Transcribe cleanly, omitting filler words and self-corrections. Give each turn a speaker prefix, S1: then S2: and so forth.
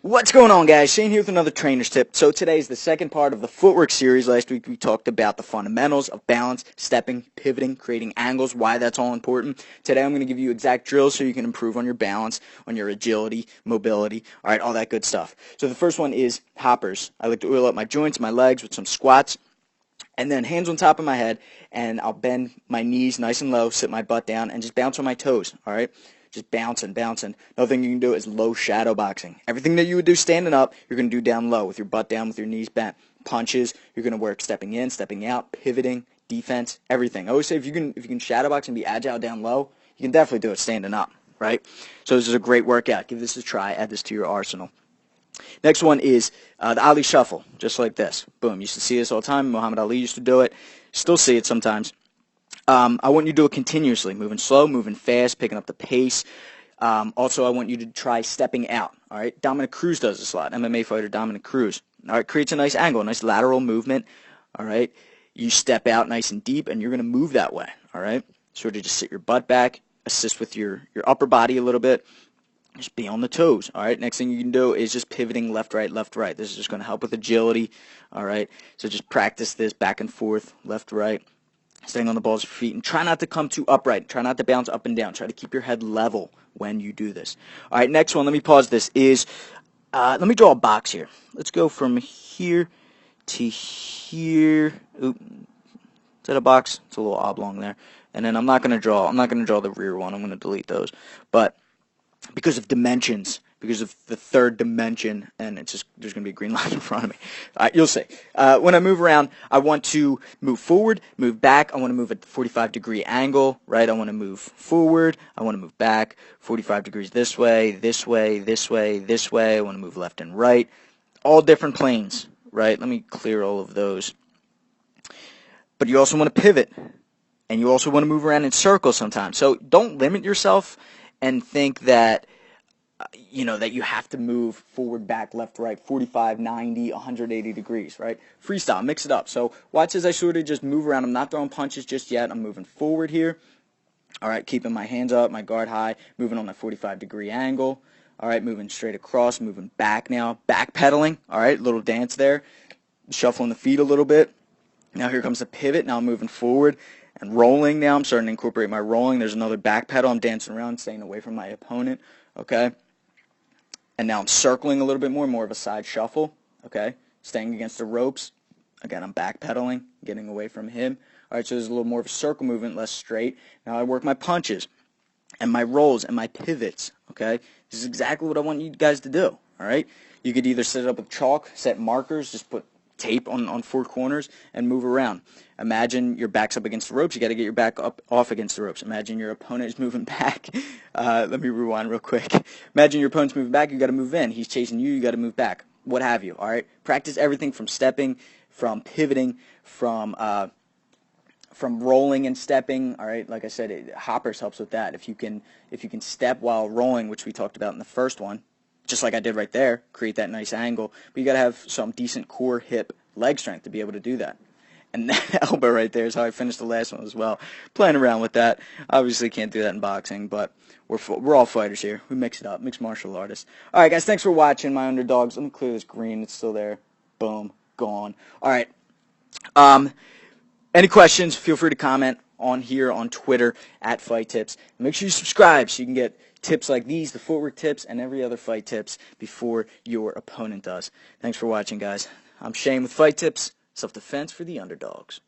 S1: What's going on, guys? Shane here with another trainer's tip. So today is the second part of the footwork series. Last week we talked about the fundamentals of balance, stepping, pivoting, creating angles, why that's all important. Today I'm going to give you exact drills so you can improve on your balance, on your agility, mobility, all right, all that good stuff. So the first one is hoppers. I like to oil up my joints, my legs with some squats, and then hands on top of my head, and I'll bend my knees nice and low, sit my butt down, and just bounce on my toes, all right? Just bouncing. Another thing you can do is low shadow boxing. Everything that you would do standing up, you're going to do down low with your butt down, with your knees bent. Punches, you're going to work stepping in, stepping out, pivoting, defense, everything. I always say if you can shadow box and be agile down low, you can definitely do it standing up, right? So this is a great workout. Give this a try. Add this to your arsenal. Next one is the Ali Shuffle, just like this. Boom. You used to see this all the time. Muhammad Ali used to do it. Still see it sometimes. I want you to do it continuously, moving slow, moving fast, picking up the pace. Also, I want you to try stepping out. All right, Dominic Cruz does this a lot. MMA fighter Dominic Cruz. All right, creates a nice angle, a nice lateral movement. All right, you step out nice and deep, and you're going to move that way. All right, sort of just sit your butt back, assist with your upper body a little bit. Just be on the toes. All right, next thing you can do is just pivoting left, right, left, right. This is just going to help with agility. All right, so just practice this back and forth, left, right. Staying on the balls of your feet, and try not to come too upright. Try not to bounce up and down. Try to keep your head level when you do this. All right, next one, let me pause this, is let me draw a box here. Let's go from here to here. Oop. Is that a box? It's a little oblong there. And then I'm not going to draw the rear one. I'm going to delete those. But because of dimensions, because of the third dimension, and it's just there's going to be a green line in front of me. You'll see. When I move around, I want to move forward, move back. I want to move at a 45-degree angle, right? I want to move forward. I want to move back 45 degrees this way, this way, this way, this way. I want to move left and right. All different planes, right? Let me clear all of those. But you also want to pivot, and you also want to move around in circles sometimes. So don't limit yourself and think that that you have to move forward, back, left, right, 45, 90, 180 degrees, right? Freestyle, mix it up. So watch as I sort of just move around. I'm not throwing punches just yet. I'm moving forward here. All right, keeping my hands up, my guard high, moving on that 45-degree angle. All right, moving straight across, moving back now, backpedaling. All right, little dance there, shuffling the feet a little bit. Now here comes the pivot. Now I'm moving forward and rolling now. I'm starting to incorporate my rolling. There's another back pedal. I'm dancing around, staying away from my opponent, okay? And now I'm circling a little bit more of a side shuffle, okay? Staying against the ropes. Again, I'm backpedaling, getting away from him. All right, so there's a little more of a circle movement, less straight. Now I work my punches and my rolls and my pivots, okay? This is exactly what I want you guys to do, all right? You could either set it up with chalk, set markers, just put tape on four corners and move around. Imagine your back's up against the ropes. You got to get your back up off against the ropes. Imagine your opponent is moving back. Let me rewind real quick. Imagine your opponent's moving back. You got to move in. He's chasing you. You got to move back. What have you? All right. Practice everything from stepping, from pivoting, from rolling and stepping. All right. Like I said, hoppers helps with that. If you can step while rolling, which we talked about in the first one, just like I did right there, create that nice angle. But you got to have some decent core, hip, leg strength to be able to do that. And that elbow right there is how I finished the last one as well. Playing around with that. Obviously can't do that in boxing, but we're all fighters here. We mix it up, mixed martial artists. All right, guys, thanks for watching, my underdogs. Let me clear this green. It's still there. Boom, gone. All right. Any questions, feel free to comment on here on Twitter at Fight Tips. And make sure you subscribe so you can get tips like these, the footwork tips, and every other fight tips before your opponent does. Thanks for watching, guys. I'm Shane with Fight Tips. Self-defense for the underdogs.